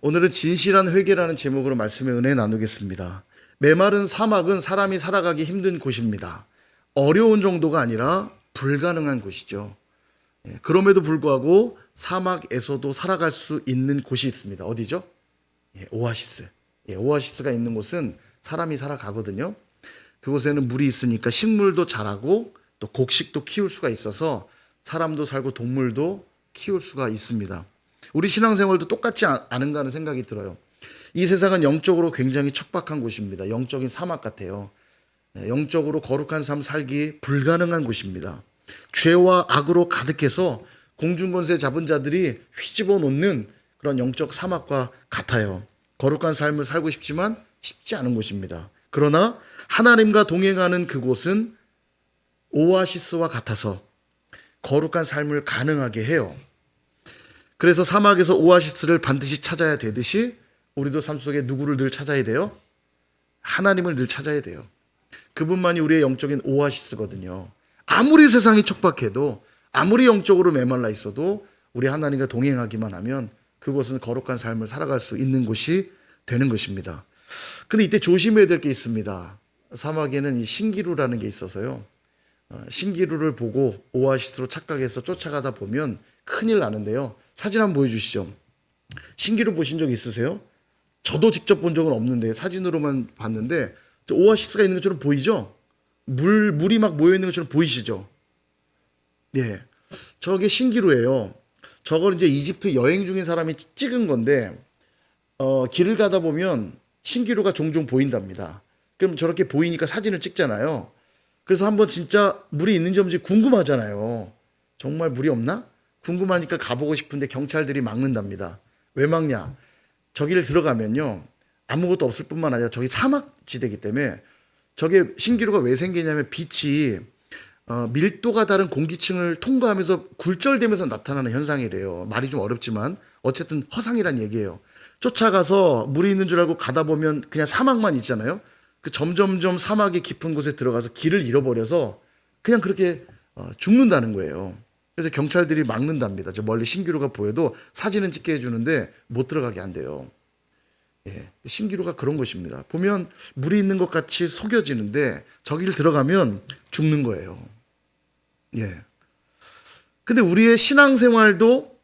오늘은 진실한 회개라는 제목으로 말씀의 은혜 나누겠습니다. 메마른 사막은 사람이 살아가기 힘든 곳입니다. 어려운 정도가 아니라 불가능한 곳이죠. 그럼에도 불구하고 사막에서도 살아갈 수 있는 곳이 있습니다. 어디죠? 오아시스. 오아시스가 있는 곳은 사람이 살아가거든요. 그곳에는 물이 있으니까 식물도 자라고 또 곡식도 키울 수가 있어서 사람도 살고 동물도 키울 수가 있습니다. 우리 신앙생활도 똑같지 않은가 하는 생각이 들어요. 이 세상은 영적으로 굉장히 척박한 곳입니다. 영적인 사막 같아요. 영적으로 거룩한 삶 살기 불가능한 곳입니다. 죄와 악으로 가득해서 공중권세 잡은 자들이 휘집어 놓는 그런 영적 사막과 같아요. 거룩한 삶을 살고 싶지만 쉽지 않은 곳입니다. 그러나 하나님과 동행하는 그곳은 오아시스와 같아서 거룩한 삶을 가능하게 해요. 그래서 사막에서 오아시스를 반드시 찾아야 되듯이 우리도 삶 속에 누구를 늘 찾아야 돼요? 하나님을 늘 찾아야 돼요. 그분만이 우리의 영적인 오아시스거든요. 아무리 세상이 척박해도 아무리 영적으로 메말라 있어도 우리 하나님과 동행하기만 하면 그곳은 거룩한 삶을 살아갈 수 있는 곳이 되는 것입니다. 근데 이때 조심해야 될 게 있습니다. 사막에는 이 신기루라는 게 있어서요. 신기루를 보고 오아시스로 착각해서 쫓아가다 보면 큰일 나는데요. 사진 한번 보여주시죠. 신기루 보신 적 있으세요? 저도 직접 본 적은 없는데 사진으로만 봤는데 오아시스가 있는 것처럼 보이죠? 물이 막 모여 있는 것처럼 보이시죠? 예, 저게 신기루예요. 저걸 이제 이집트 여행 중인 사람이 찍은 건데 길을 가다 보면 신기루가 종종 보인답니다. 그럼 저렇게 보이니까 사진을 찍잖아요. 그래서 한번 진짜 물이 있는지 없는지 궁금하잖아요. 정말 물이 없나? 궁금하니까 가보고 싶은데 경찰들이 막는답니다. 왜 막냐? 저기를 들어가면요. 아무것도 없을 뿐만 아니라 저기 사막지대이기 때문에 저게 신기루가 왜 생기냐면 빛이 밀도가 다른 공기층을 통과하면서 굴절되면서 나타나는 현상이래요. 말이 좀 어렵지만 어쨌든 허상이란 얘기예요. 쫓아가서 물이 있는 줄 알고 가다 보면 그냥 사막만 있잖아요. 그 점점점 사막의 깊은 곳에 들어가서 길을 잃어버려서 그냥 그렇게 죽는다는 거예요. 그래서 경찰들이 막는답니다. 저 멀리 신기루가 보여도 사진은 찍게 해주는데 못 들어가게 한대요. 신기루가 그런 것입니다. 보면 물이 있는 것 같이 속여지는데 저기를 들어가면 죽는 거예요. 근데 우리의 신앙생활도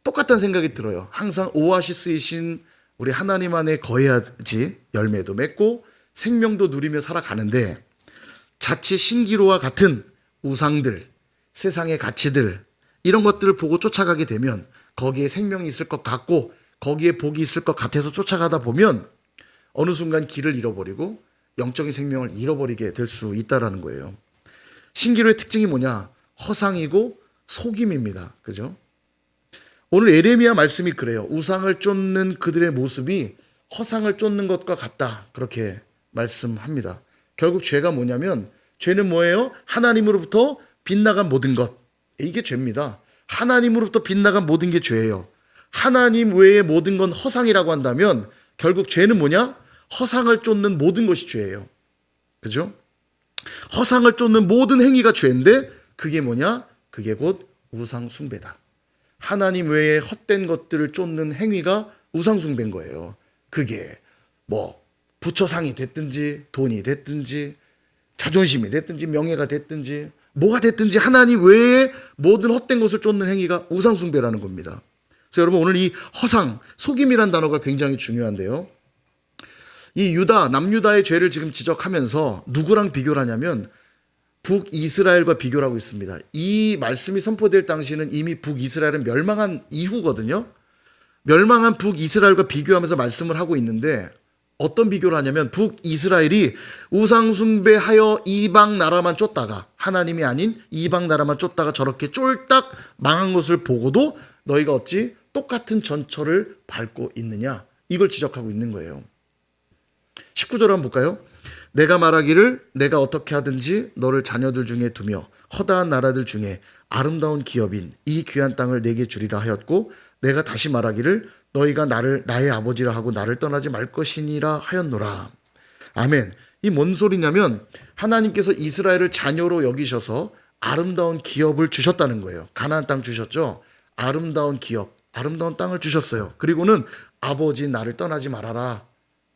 똑같다는 생각이 들어요. 항상 오아시스이신 우리 하나님 안에 거해야지 열매도 맺고 생명도 누리며 살아가는데 자칫 신기루와 같은 우상들, 세상의 가치들 이런 것들을 보고 쫓아가게 되면 거기에 생명이 있을 것 같고 거기에 복이 있을 것 같아서 쫓아가다 보면 어느 순간 길을 잃어버리고 영적인 생명을 잃어버리게 될 수 있다는 거예요. 신기루의 특징이 뭐냐? 허상이고 속임입니다. 그죠? 오늘 예레미야 말씀이 그래요. 우상을 쫓는 그들의 모습이 허상을 쫓는 것과 같다. 그렇게 말씀합니다. 결국 죄가 뭐냐면 죄는 뭐예요? 하나님으로부터 빗나간 모든 것. 이게 죄입니다. 하나님으로부터 빗나간 모든 게 죄예요. 하나님 외의 모든 건 허상이라고 한다면 결국 죄는 뭐냐? 허상을 쫓는 모든 것이 죄예요. 그죠? 허상을 쫓는 모든 행위가 죄인데 그게 뭐냐? 그게 곧 우상 숭배다. 하나님 외에 헛된 것들을 쫓는 행위가 우상 숭배인 거예요. 그게 뭐 부처상이 됐든지 돈이 됐든지 자존심이 됐든지 명예가 됐든지 뭐가 됐든지 하나님 외에 모든 헛된 것을 쫓는 행위가 우상 숭배라는 겁니다. 그래서 여러분 오늘 이 허상, 속임이란 단어가 굉장히 중요한데요. 이 남유다의 죄를 지금 지적하면서 누구랑 비교를 하냐면 북이스라엘과 비교를 하고 있습니다. 이 말씀이 선포될 당시는 이미 북이스라엘은 멸망한 이후거든요. 멸망한 북이스라엘과 비교하면서 말씀을 하고 있는데 어떤 비교를 하냐면 북이스라엘이 우상숭배하여 이방 나라만 쫓다가 하나님이 아닌 이방 나라만 쫓다가 저렇게 쫄딱 망한 것을 보고도 너희가 어찌 똑같은 전철을 밟고 있느냐 이걸 지적하고 있는 거예요. 19절 한번 볼까요? 내가 말하기를 내가 어떻게 하든지 너를 자녀들 중에 두며 허다한 나라들 중에 아름다운 기업인 이 귀한 땅을 내게 주리라 하였고 내가 다시 말하기를 너희가 나를 나의 아버지라 하고 나를 떠나지 말 것이니라 하였노라. 아멘. 이 뭔 소리냐면 하나님께서 이스라엘을 자녀로 여기셔서 아름다운 기업을 주셨다는 거예요. 가나안 땅 주셨죠. 아름다운 기업. 아름다운 땅을 주셨어요. 그리고는 아버지 나를 떠나지 말아라.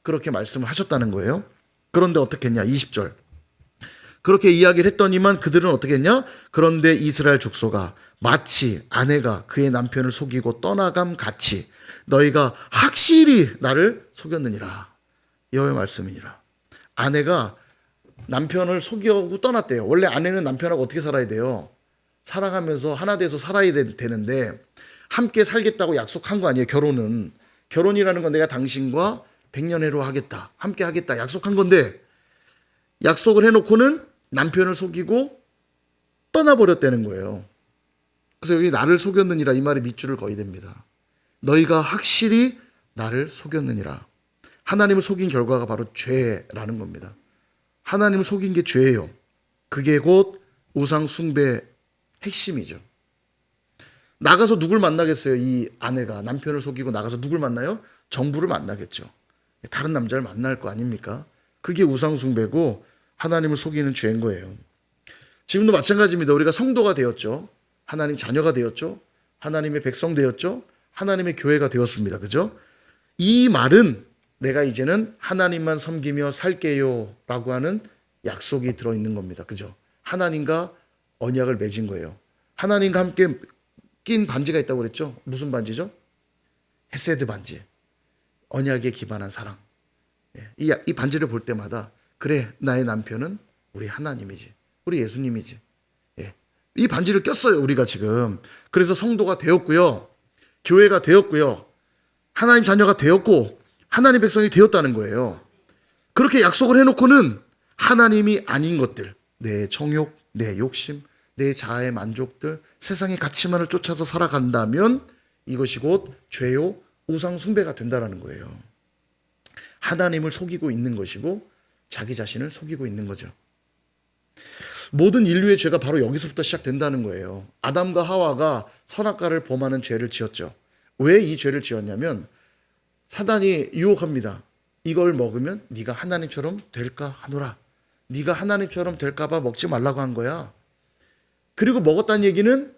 그렇게 말씀을 하셨다는 거예요. 그런데 어떻게 했냐? 20절. 그렇게 이야기를 했더니만 그들은 어떻게 했냐? 그런데 이스라엘 족속아 마치 아내가 그의 남편을 속이고 떠나감 같이 너희가 확실히 나를 속였느니라. 여호와의 말씀이니라. 아내가 남편을 속이고 떠났대요. 원래 아내는 남편하고 어떻게 살아야 돼요? 살아가면서 하나 돼서 살아야 되는데 함께 살겠다고 약속한 거 아니에요. 결혼이라는 건 내가 당신과 100년회로 하겠다, 함께 하겠다 약속한 건데, 약속을 해놓고는 남편을 속이고 떠나버렸다는 거예요. 그래서 여기 나를 속였느니라 이 말에 밑줄을 그어야 됩니다. 너희가 확실히 나를 속였느니라. 하나님을 속인 결과가 바로 죄라는 겁니다. 하나님을 속인 게 죄예요. 그게 곧 우상 숭배의 핵심이죠. 나가서 누굴 만나겠어요? 이 아내가 남편을 속이고 나가서 누굴 만나요? 정부를 만나겠죠. 다른 남자를 만날 거 아닙니까? 그게 우상 숭배고 하나님을 속이는 죄인 거예요. 지금도 마찬가지입니다. 우리가 성도가 되었죠. 하나님 자녀가 되었죠. 하나님의 백성 되었죠. 하나님의 교회가 되었습니다. 그죠? 이 말은 내가 이제는 하나님만 섬기며 살게요 라고 하는 약속이 들어있는 겁니다. 그죠? 하나님과 언약을 맺은 거예요. 하나님과 함께 낀 반지가 있다고 그랬죠? 무슨 반지죠? 헤세드 반지. 언약에 기반한 사랑. 이 반지를 볼 때마다 그래, 나의 남편은 우리 하나님이지, 우리 예수님이지. 이 반지를 꼈어요, 우리가 지금. 그래서 성도가 되었고요, 교회가 되었고요, 하나님 자녀가 되었고 하나님 백성이 되었다는 거예요. 그렇게 약속을 해놓고는 하나님이 아닌 것들, 내 정욕, 내 욕심, 내 자아의 만족들, 세상의 가치만을 쫓아서 살아간다면 이것이 곧 죄요 우상 숭배가 된다라는 거예요. 하나님을 속이고 있는 것이고 자기 자신을 속이고 있는 거죠. 모든 인류의 죄가 바로 여기서부터 시작된다는 거예요. 아담과 하와가 선악과를 범하는 죄를 지었죠. 왜 이 죄를 지었냐면 사단이 유혹합니다. 이걸 먹으면 네가 하나님처럼 될까 하노라. 네가 하나님처럼 될까 봐 먹지 말라고 한 거야. 그리고 먹었다는 얘기는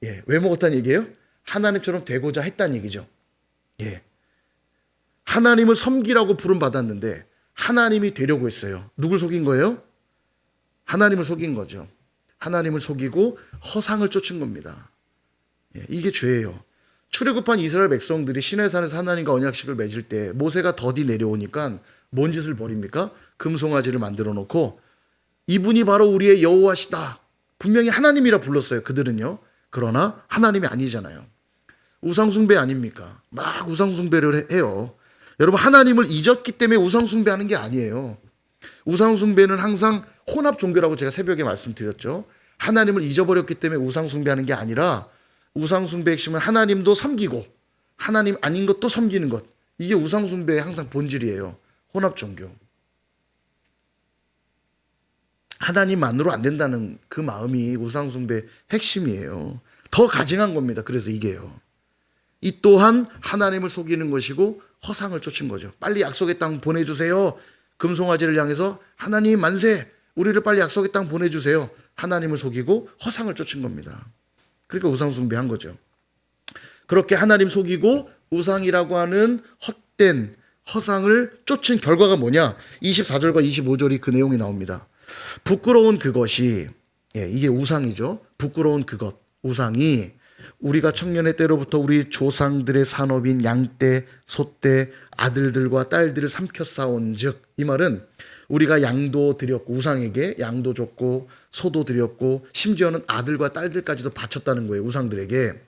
왜 먹었다는 얘기예요? 하나님처럼 되고자 했다는 얘기죠. 하나님을 섬기라고 부름받았는데 하나님이 되려고 했어요. 누굴 속인 거예요? 하나님을 속인 거죠. 하나님을 속이고 허상을 쫓은 겁니다. 이게 죄예요. 출애굽한 이스라엘 백성들이 시내산에서 하나님과 언약식을 맺을 때 모세가 더디 내려오니까 뭔 짓을 벌입니까? 금송아지를 만들어 놓고 이분이 바로 우리의 여호와시다. 분명히 하나님이라 불렀어요. 그들은요. 그러나 하나님이 아니잖아요. 우상숭배 아닙니까? 막 우상숭배를 해요. 여러분, 하나님을 잊었기 때문에 우상숭배하는 게 아니에요. 우상숭배는 항상 혼합 종교라고 제가 새벽에 말씀드렸죠. 하나님을 잊어버렸기 때문에 우상숭배하는 게 아니라 우상숭배의 핵심은 하나님도 섬기고 하나님 아닌 것도 섬기는 것. 이게 우상숭배의 항상 본질이에요. 혼합 종교. 하나님만으로 안 된다는 그 마음이 우상숭배의 핵심이에요. 더 가증한 겁니다. 그래서 이게요. 이 또한 하나님을 속이는 것이고 허상을 쫓은 거죠. 빨리 약속의 땅 보내주세요. 금송아지를 향해서 하나님 만세, 우리를 빨리 약속의 땅 보내주세요. 하나님을 속이고 허상을 쫓은 겁니다. 그러니까 우상숭배한 거죠. 그렇게 하나님 속이고 우상이라고 하는 헛된 허상을 쫓은 결과가 뭐냐? 24절과 25절이 그 내용이 나옵니다. 부끄러운 그것이, 이게 우상이죠. 부끄러운 그것, 우상이 우리가 청년의 때로부터 우리 조상들의 산업인 양떼, 소떼, 아들들과 딸들을 삼켜 싸운 즉, 이 말은 우리가 양도 드렸고 우상에게 양도 줬고 소도 드렸고 심지어는 아들과 딸들까지도 바쳤다는 거예요. 우상들에게.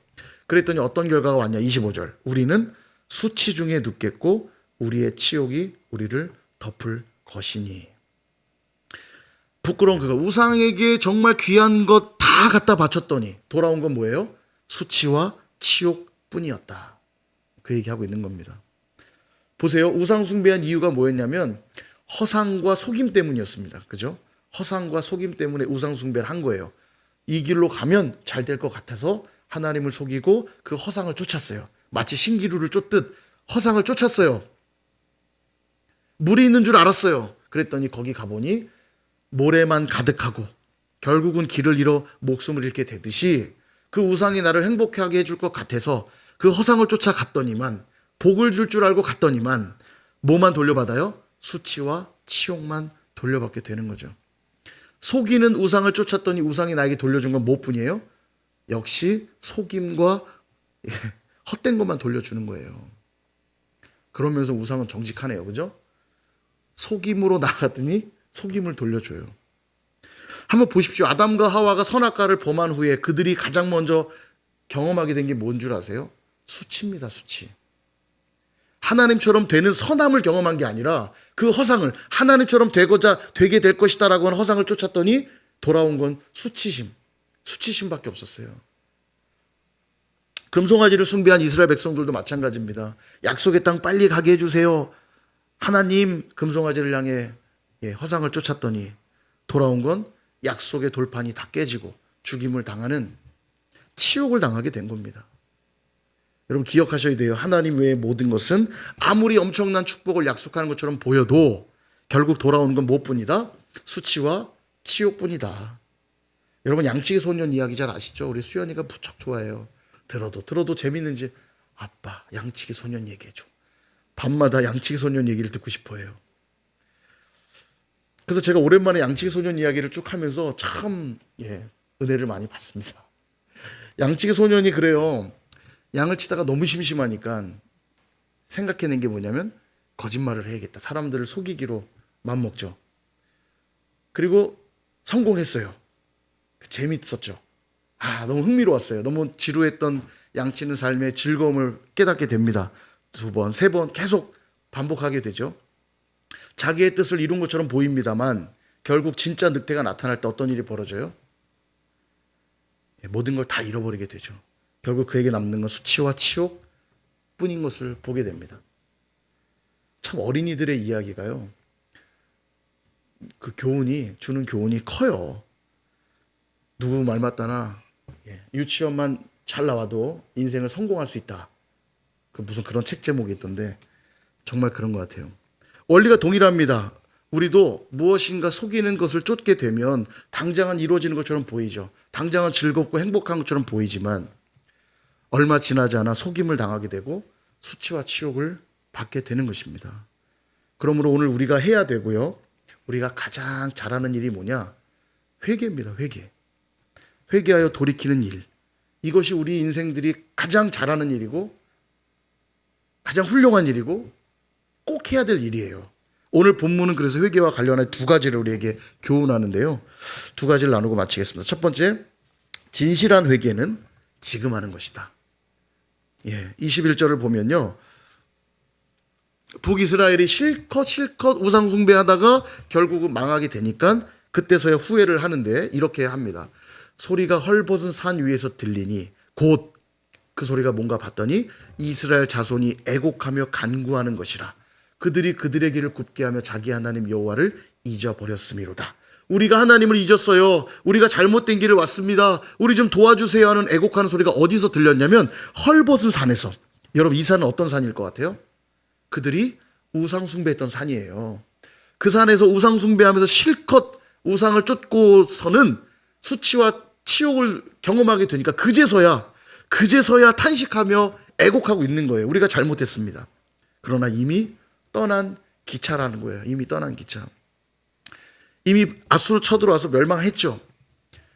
그랬더니 어떤 결과가 왔냐? 25절. 우리는 수치 중에 눕겠고 우리의 치욕이 우리를 덮을 것이니. 부끄러운 그거. 우상에게 정말 귀한 것 다 갖다 바쳤더니 돌아온 건 뭐예요? 수치와 치욕뿐이었다. 그 얘기하고 있는 겁니다. 보세요. 우상 숭배한 이유가 뭐였냐면 허상과 속임 때문이었습니다. 그죠? 허상과 속임 때문에 우상 숭배를 한 거예요. 이 길로 가면 잘 될 것 같아서 하나님을 속이고 그 허상을 쫓았어요. 마치 신기루를 쫓듯 허상을 쫓았어요. 물이 있는 줄 알았어요. 그랬더니 거기 가보니 모래만 가득하고 결국은 길을 잃어 목숨을 잃게 되듯이 그 우상이 나를 행복하게 해줄 것 같아서 그 허상을 쫓아갔더니만, 복을 줄 줄 알고 갔더니만 뭐만 돌려받아요? 수치와 치욕만 돌려받게 되는 거죠. 속이는 우상을 쫓았더니 우상이 나에게 돌려준 건 무엇뿐이에요? 역시 속임과 헛된 것만 돌려주는 거예요. 그러면서 우상은 정직하네요. 그죠? 속임으로 나갔더니 속임을 돌려줘요. 한번 보십시오. 아담과 하와가 선악과를 범한 후에 그들이 가장 먼저 경험하게 된 게 뭔 줄 아세요? 수치입니다. 수치. 하나님처럼 되는 선함을 경험한 게 아니라 그 허상을 하나님처럼 되게 될 것이다라고 하는 허상을 쫓았더니 돌아온 건 수치심밖에 없었어요. 금송아지를 숭배한 이스라엘 백성들도 마찬가지입니다. 약속의 땅 빨리 가게 해주세요. 하나님, 금송아지를 향해 허상을 쫓았더니 돌아온 건 약속의 돌판이 다 깨지고 죽임을 당하는 치욕을 당하게 된 겁니다. 여러분 기억하셔야 돼요. 하나님 외의 모든 것은 아무리 엄청난 축복을 약속하는 것처럼 보여도 결국 돌아오는 건 무엇뿐이다? 수치와 치욕뿐이다. 여러분 양치기 소년 이야기 잘 아시죠? 우리 수연이가 무척 좋아해요. 들어도 재밌는지 아빠 양치기 소년 얘기해줘. 밤마다 양치기 소년 얘기를 듣고 싶어해요. 그래서 제가 오랜만에 양치기 소년 이야기를 쭉 하면서 참 은혜를 많이 받습니다. 양치기 소년이 그래요. 양을 치다가 너무 심심하니까 생각해낸 게 뭐냐면 거짓말을 해야겠다. 사람들을 속이기로 맘먹죠. 그리고 성공했어요. 재밌었죠. 너무 흥미로웠어요. 너무 지루했던 양치는 삶의 즐거움을 깨닫게 됩니다. 2번, 3번 계속 반복하게 되죠. 자기의 뜻을 이룬 것처럼 보입니다만 결국 진짜 늑대가 나타날 때 어떤 일이 벌어져요? 모든 걸 다 잃어버리게 되죠. 결국 그에게 남는 건 수치와 치욕 뿐인 것을 보게 됩니다. 참 어린이들의 이야기가요. 그 주는 교훈이 커요. 누구 말 맞다나 유치원만 잘 나와도 인생을 성공할 수 있다. 무슨 그런 책 제목이 있던데 정말 그런 것 같아요. 원리가 동일합니다. 우리도 무엇인가 속이는 것을 쫓게 되면 당장은 이루어지는 것처럼 보이죠. 당장은 즐겁고 행복한 것처럼 보이지만 얼마 지나지 않아 속임을 당하게 되고 수치와 치욕을 받게 되는 것입니다. 그러므로 오늘 우리가 해야 되고요. 우리가 가장 잘하는 일이 뭐냐? 회개입니다. 회개하여 돌이키는 일. 이것이 우리 인생들이 가장 잘하는 일이고 가장 훌륭한 일이고 꼭 해야 될 일이에요. 오늘 본문은 그래서 회개와 관련해 2가지를 우리에게 교훈하는데요. 2가지를 나누고 마치겠습니다. 첫 번째, 진실한 회개는 지금 하는 것이다. 21절을 보면요. 북이스라엘이 실컷 우상 숭배하다가 결국은 망하게 되니까 그때서야 후회를 하는데 이렇게 합니다. 소리가 헐벗은 산 위에서 들리니 곧 그 소리가 뭔가 봤더니 이스라엘 자손이 애곡하며 간구하는 것이라. 그들이 그들의 길을 굽게 하며 자기 하나님 여호와를 잊어버렸음이로다. 우리가 하나님을 잊었어요. 우리가 잘못된 길을 왔습니다. 우리 좀 도와주세요 하는 애곡하는 소리가 어디서 들렸냐면 헐벗은 산에서. 여러분 이 산은 어떤 산일 것 같아요? 그들이 우상 숭배했던 산이에요. 그 산에서 우상 숭배하면서 실컷 우상을 쫓고서는 수치와 치욕을 경험하게 되니까 그제서야 탄식하며 애곡하고 있는 거예요. 우리가 잘못했습니다. 그러나 이미 떠난 기차라는 거예요. 이미 떠난 기차. 이미 아수르 쳐들어와서 멸망했죠.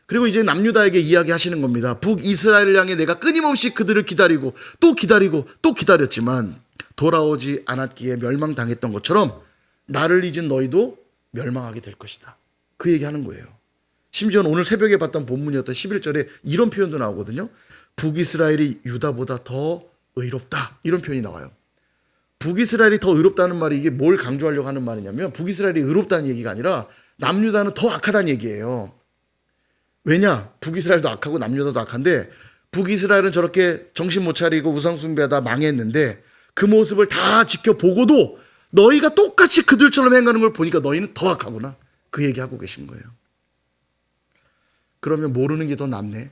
그리고 이제 남유다에게 이야기하시는 겁니다. 북이스라엘을 향해 내가 끊임없이 그들을 기다리고 또 기다렸지만 돌아오지 않았기에 멸망당했던 것처럼 나를 잊은 너희도 멸망하게 될 것이다. 그 얘기하는 거예요. 심지어는 오늘 새벽에 봤던 본문이었던 11절에 이런 표현도 나오거든요. 북이스라엘이 유다보다 더 의롭다. 이런 표현이 나와요. 북이스라엘이 더 의롭다는 말이 이게 뭘 강조하려고 하는 말이냐면 북이스라엘이 의롭다는 얘기가 아니라 남유다는 더 악하다는 얘기예요. 왜냐? 북이스라엘도 악하고 남유다도 악한데 북이스라엘은 저렇게 정신 못 차리고 우상숭배하다 망했는데 그 모습을 다 지켜보고도 너희가 똑같이 그들처럼 행하는 걸 보니까 너희는 더 악하구나. 그 얘기하고 계신 거예요. 그러면 모르는 게 더 낫네.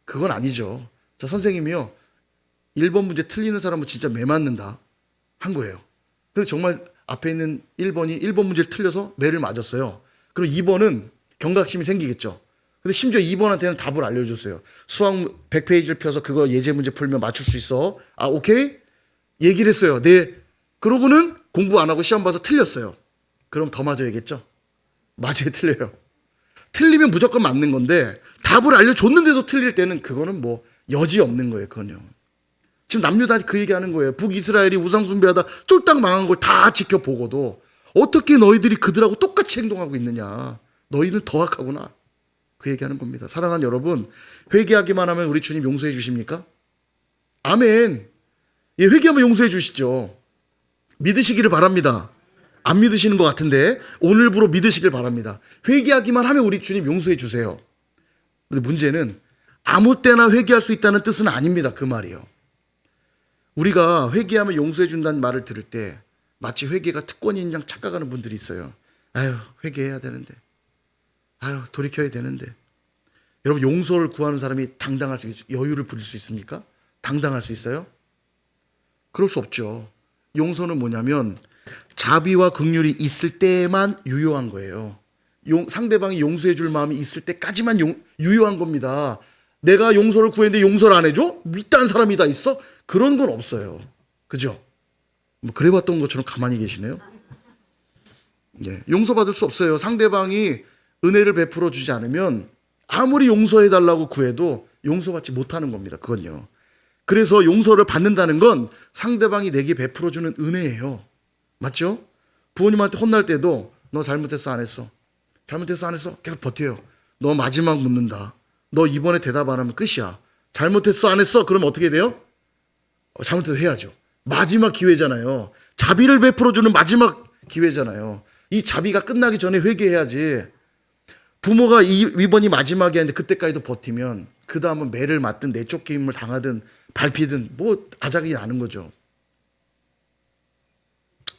그건 아니죠. 저 선생님이요. 1번 문제 틀리는 사람은 진짜 매 맞는다 한 거예요. 근데 정말 앞에 있는 1번이 1번 문제를 틀려서 매를 맞았어요. 그리고 2번은 경각심이 생기겠죠. 근데 심지어 2번한테는 답을 알려줬어요. 수학 100페이지를 펴서 그거 예제 문제 풀면 맞출 수 있어. 아, 오케이? 얘기를 했어요. 네. 그러고는 공부 안 하고 시험 봐서 틀렸어요. 그럼 더 맞아야겠죠? 맞아요, 틀려요. 틀리면 무조건 맞는 건데 답을 알려줬는데도 틀릴 때는 그거는 뭐 여지 없는 거예요, 그건요. 지금 남녀 다 그 얘기하는 거예요. 북이스라엘이 우상 숭배하다 쫄딱 망한 걸 다 지켜보고도 어떻게 너희들이 그들하고 똑같이 행동하고 있느냐. 너희는 더 악하구나. 그 얘기하는 겁니다. 사랑하는 여러분, 회개하기만 하면 우리 주님 용서해 주십니까? 아멘. 예, 회개하면 용서해 주시죠. 믿으시기를 바랍니다. 안 믿으시는 것 같은데 오늘부로 믿으시길 바랍니다. 회개하기만 하면 우리 주님 용서해 주세요. 근데 문제는 아무 때나 회개할 수 있다는 뜻은 아닙니다. 그 말이요. 우리가 회개하면 용서해 준다는 말을 들을 때 마치 회개가 특권인 양 착각하는 분들이 있어요. 아유, 회개해야 되는데. 아유, 돌이켜야 되는데. 여러분, 용서를 구하는 사람이 당당할 수 있죠. 여유를 부릴 수 있습니까? 당당할 수 있어요? 그럴 수 없죠. 용서는 뭐냐면 자비와 긍휼이 있을 때만 유효한 거예요. 상대방이 용서해 줄 마음이 있을 때까지만 유효한 겁니다. 내가 용서를 구했는데 용서를 안 해줘? 믿다는 사람이 다 있어? 그런 건 없어요. 그죠? 뭐 그래봤던 것처럼 가만히 계시네요. 예, 용서받을 수 없어요. 상대방이 은혜를 베풀어 주지 않으면 아무리 용서해달라고 구해도 용서받지 못하는 겁니다. 그건요. 그래서 용서를 받는다는 건 상대방이 내게 베풀어주는 은혜예요. 맞죠? 부모님한테 혼날 때도 너 잘못했어 안 했어? 잘못했어 안 했어? 계속 버텨요. 너 마지막 묻는다. 너 이번에 대답 안 하면 끝이야. 잘못했어 안 했어? 그러면 어떻게 돼요? 잘못해서 해야죠. 마지막 기회잖아요. 자비를 베풀어주는 마지막 기회잖아요. 이 자비가 끝나기 전에 회개해야지. 부모가 이번이 마지막이었는데 그때까지도 버티면 그 다음은 매를 맞든 내쫓김을 당하든 밟히든 뭐 아작이 나는 거죠.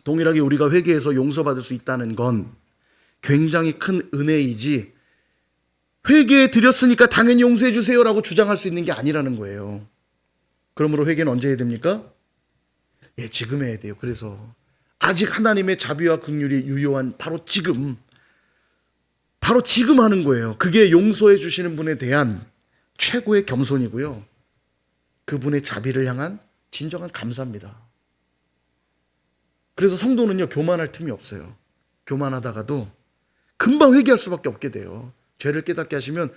동일하게 우리가 회개해서 용서받을 수 있다는 건 굉장히 큰 은혜이지 회개해 드렸으니까 당연히 용서해 주세요라고 주장할 수 있는 게 아니라는 거예요. 그러므로 회개는 언제 해야 됩니까? 예, 지금 해야 돼요. 그래서 아직 하나님의 자비와 긍휼이 유효한 바로 지금 하는 거예요. 그게 용서해 주시는 분에 대한 최고의 겸손이고요. 그분의 자비를 향한 진정한 감사입니다. 그래서 성도는요, 교만할 틈이 없어요. 교만하다가도 금방 회개할 수밖에 없게 돼요. 죄를 깨닫게 하시면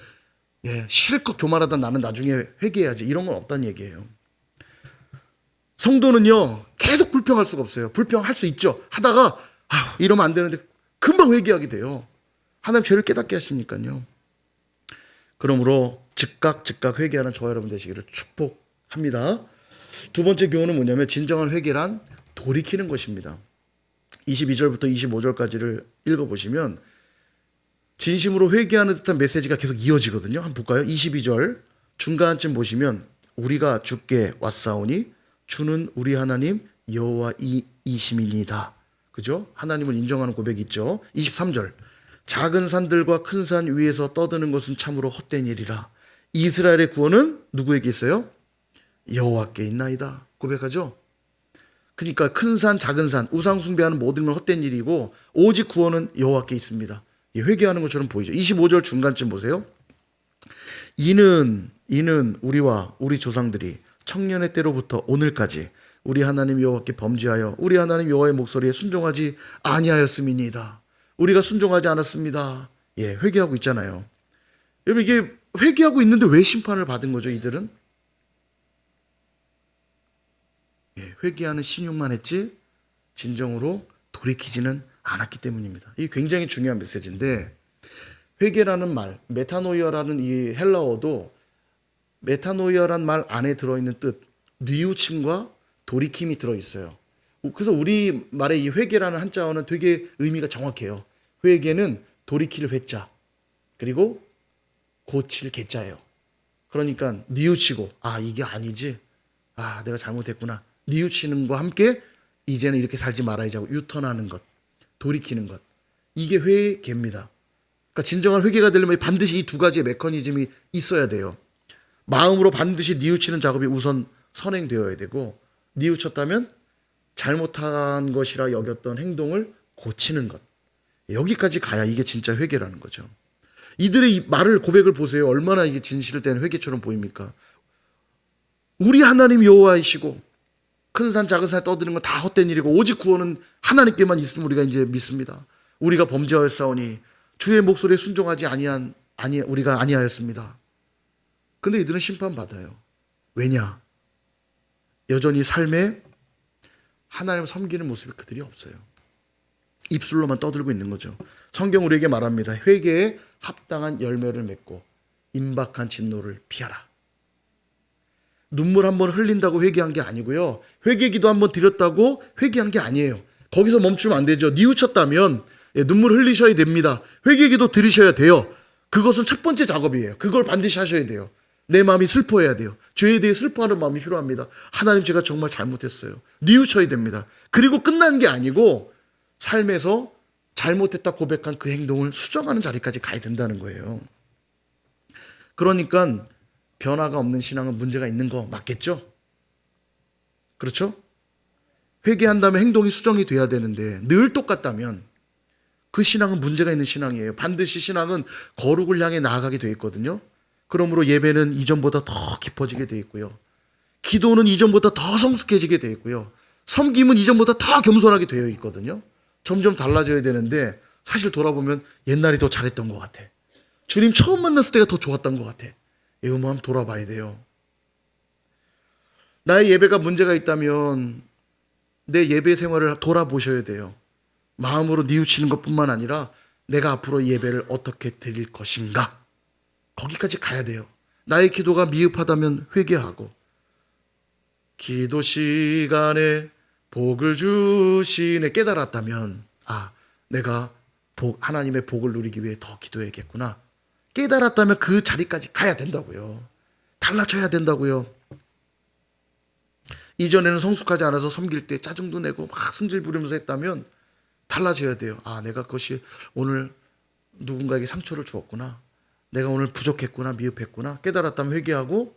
실컷 교만하다 나는 나중에 회개해야지 이런 건 없다는 얘기예요. 성도는요, 계속 불평할 수가 없어요. 불평할 수 있죠. 하다가 이러면 안 되는데 금방 회개하게 돼요. 하나님 죄를 깨닫게 하시니까요. 그러므로 즉각 회개하는 저와 여러분 되시기를 축복합니다. 두 번째 교훈은 뭐냐면 진정한 회개란 돌이키는 것입니다. 22절부터 25절까지를 읽어보시면 진심으로 회개하는 듯한 메시지가 계속 이어지거든요. 한번 볼까요? 22절 중간쯤 보시면 우리가 주께 왔사오니 주는 우리 하나님 여호와이시니이다. 그죠? 하나님을 인정하는 고백이 있죠. 23절 작은 산들과 큰 산 위에서 떠드는 것은 참으로 헛된 일이라. 이스라엘의 구원은 누구에게 있어요? 여호와께 있나이다. 고백하죠. 그러니까 큰 산, 작은 산, 우상 숭배하는 모든 건 헛된 일이고 오직 구원은 여호와께 있습니다. 회개하는 것처럼 보이죠. 25절 중간쯤 보세요. 이는 우리와 우리 조상들이 청년의 때로부터 오늘까지 우리 하나님 여호와께 범죄하여 우리 하나님 여호와의 목소리에 순종하지 아니하였음이니이다. 우리가 순종하지 않았습니다. 회개하고 있잖아요. 여러분, 이게 회개하고 있는데 왜 심판을 받은 거죠, 이들은? 회개하는 신용만 했지 진정으로 돌이키지는 않았기 때문입니다. 이게 굉장히 중요한 메시지인데, 회개라는 말, 메타노이아라는 이 헬라어도 메타노이아란 말 안에 들어있는 뜻, 뉘우침과 돌이킴이 들어있어요. 그래서 우리 말의 이 회개라는 한자어는 되게 의미가 정확해요. 회개는 돌이킬 회자, 그리고 고칠 개자예요. 그러니까 뉘우치고 이게 아니지, 내가 잘못했구나, 뉘우치는 것과 함께 이제는 이렇게 살지 말아야지 하고 유턴하는 것, 돌이키는 것, 이게 회개입니다. 그러니까 진정한 회개가 되려면 반드시 이 두 가지의 메커니즘이 있어야 돼요. 마음으로 반드시 뉘우치는 작업이 우선 선행되어야 되고, 뉘우쳤다면 잘못한 것이라 여겼던 행동을 고치는 것, 여기까지 가야 이게 진짜 회개라는 거죠. 이들의 이 말을 고백을 보세요. 얼마나 이게 진실을 뗀 회개처럼 보입니까? 우리 하나님 여호와이시고 큰 산 작은 산 떠드는 건 다 헛된 일이고 오직 구원은 하나님께만 있음을 우리가 이제 믿습니다. 우리가 범죄하였사오니 주의 목소리에 순종하지 우리가 아니하였습니다. 근데 이들은 심판받아요. 왜냐? 여전히 삶에 하나님을 섬기는 모습이 그들이 없어요. 입술로만 떠들고 있는 거죠. 성경 우리에게 말합니다. 회개에 합당한 열매를 맺고 임박한 진노를 피하라. 눈물 한번 흘린다고 회개한 게 아니고요. 회개기도 한번 드렸다고 회개한 게 아니에요. 거기서 멈추면 안 되죠. 뉘우쳤다면 눈물 흘리셔야 됩니다. 회개기도 드리셔야 돼요. 그것은 첫 번째 작업이에요. 그걸 반드시 하셔야 돼요. 내 마음이 슬퍼해야 돼요. 죄에 대해 슬퍼하는 마음이 필요합니다. 하나님, 제가 정말 잘못했어요. 뉘우쳐야 됩니다. 그리고 끝난 게 아니고 삶에서 잘못했다 고백한 그 행동을 수정하는 자리까지 가야 된다는 거예요. 그러니까 변화가 없는 신앙은 문제가 있는 거 맞겠죠? 그렇죠? 회개한 다음에 행동이 수정이 돼야 되는데 늘 똑같다면 그 신앙은 문제가 있는 신앙이에요. 반드시 신앙은 거룩을 향해 나아가게 돼 있거든요. 그러므로 예배는 이전보다 더 깊어지게 돼 있고요. 기도는 이전보다 더 성숙해지게 돼 있고요. 섬김은 이전보다 더 겸손하게 되어 있거든요. 점점 달라져야 되는데 사실 돌아보면 옛날이 더 잘했던 것 같아. 주님 처음 만났을 때가 더 좋았던 것 같아. 이거 한번 돌아봐야 돼요. 나의 예배가 문제가 있다면 내 예배 생활을 돌아보셔야 돼요. 마음으로 뉘우치는 것뿐만 아니라 내가 앞으로 예배를 어떻게 드릴 것인가, 거기까지 가야 돼요. 나의 기도가 미흡하다면 회개하고, 기도 시간에 복을 주시네 깨달았다면 내가 하나님의 복을 누리기 위해 더 기도해야겠구나 깨달았다면 그 자리까지 가야 된다고요. 달라져야 된다고요. 이전에는 성숙하지 않아서 섬길 때 짜증도 내고 막 승질 부리면서 했다면 달라져야 돼요. 내가 그것이 오늘 누군가에게 상처를 주었구나, 내가 오늘 부족했구나, 미흡했구나 깨달았다면 회개하고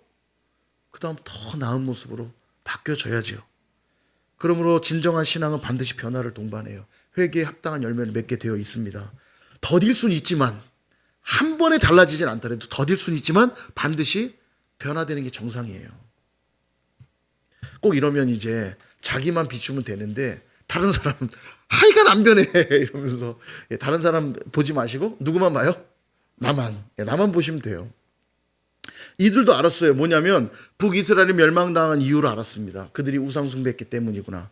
그 다음 더 나은 모습으로 바뀌어져야지요. 그러므로 진정한 신앙은 반드시 변화를 동반해요. 회개에 합당한 열매를 맺게 되어 있습니다. 더딜 수는 있지만, 한 번에 달라지진 않더라도 더딜 수는 있지만 반드시 변화되는 게 정상이에요. 꼭 이러면 이제 자기만 비추면 되는데 다른 사람은 하여간 안 변해 이러면서, 다른 사람 보지 마시고 누구만 봐요? 나만 보시면 돼요. 이들도 알았어요. 뭐냐면 북이스라엘이 멸망당한 이유를 알았습니다. 그들이 우상 숭배했기 때문이구나.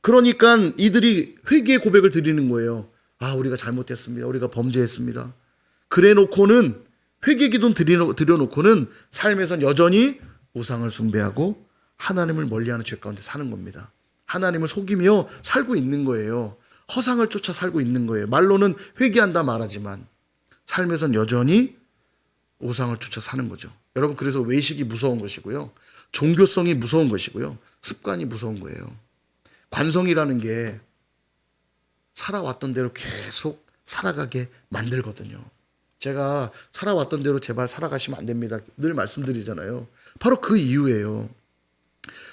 그러니까 이들이 회개의 고백을 드리는 거예요. 우리가 잘못했습니다. 우리가 범죄했습니다. 그래 놓고는, 회개 기도 드려놓고는 삶에선 여전히 우상을 숭배하고 하나님을 멀리하는 죄 가운데 사는 겁니다. 하나님을 속이며 살고 있는 거예요. 허상을 쫓아 살고 있는 거예요. 말로는 회개한다 말하지만 삶에선 여전히 우상을 쫓아 사는 거죠. 여러분, 그래서 외식이 무서운 것이고요. 종교성이 무서운 것이고요. 습관이 무서운 거예요. 관성이라는 게 살아왔던 대로 계속 살아가게 만들거든요. 제가 살아왔던 대로 제발 살아가시면 안 됩니다. 늘 말씀드리잖아요. 바로 그 이유예요.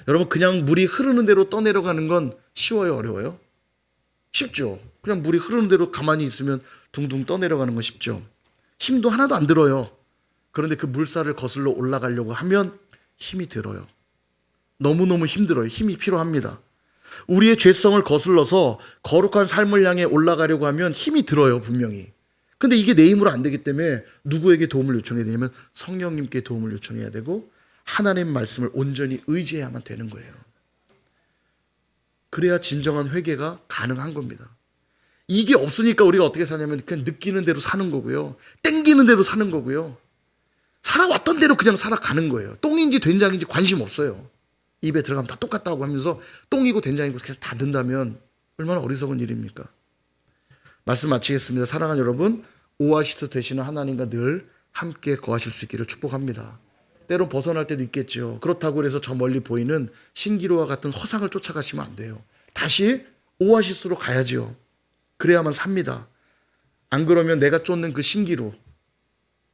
여러분, 그냥 물이 흐르는 대로 떠내려가는 건 쉬워요, 어려워요? 쉽죠. 그냥 물이 흐르는 대로 가만히 있으면 둥둥 떠내려가는 건 쉽죠. 힘도 하나도 안 들어요. 그런데 그 물살을 거슬러 올라가려고 하면 힘이 들어요. 너무너무 힘들어요. 힘이 필요합니다. 우리의 죄성을 거슬러서 거룩한 삶을 향해 올라가려고 하면 힘이 들어요, 분명히. 근데 이게 내 힘으로 안 되기 때문에 누구에게 도움을 요청해야 되냐면 성령님께 도움을 요청해야 되고 하나님 말씀을 온전히 의지해야만 되는 거예요. 그래야 진정한 회개가 가능한 겁니다. 이게 없으니까 우리가 어떻게 사냐면 그냥 느끼는 대로 사는 거고요. 땡기는 대로 사는 거고요. 살아왔던 대로 그냥 살아가는 거예요. 똥인지 된장인지 관심 없어요. 입에 들어가면 다 똑같다고 하면서 똥이고 된장이고 그냥 다 든다면 얼마나 어리석은 일입니까? 말씀 마치겠습니다. 사랑하는 여러분, 오아시스 되시는 하나님과 늘 함께 거하실 수 있기를 축복합니다. 때론 벗어날 때도 있겠죠. 그렇다고 해서 저 멀리 보이는 신기루와 같은 허상을 쫓아가시면 안 돼요. 다시 오아시스로 가야지요. 그래야만 삽니다. 안 그러면 내가 쫓는 그 신기루,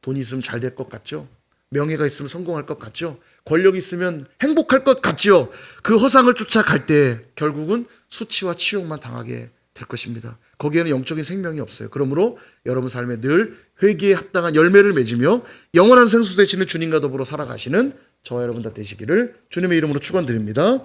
돈이 있으면 잘 될 것 같죠? 명예가 있으면 성공할 것 같죠? 권력이 있으면 행복할 것 같죠? 그 허상을 쫓아갈 때 결국은 수치와 치욕만 당하게 될 것입니다. 거기에는 영적인 생명이 없어요. 그러므로 여러분 삶에 늘 회개에 합당한 열매를 맺으며 영원한 생수 되시는 주님과 더불어 살아가시는 저와 여러분 다 되시기를 주님의 이름으로 축원드립니다.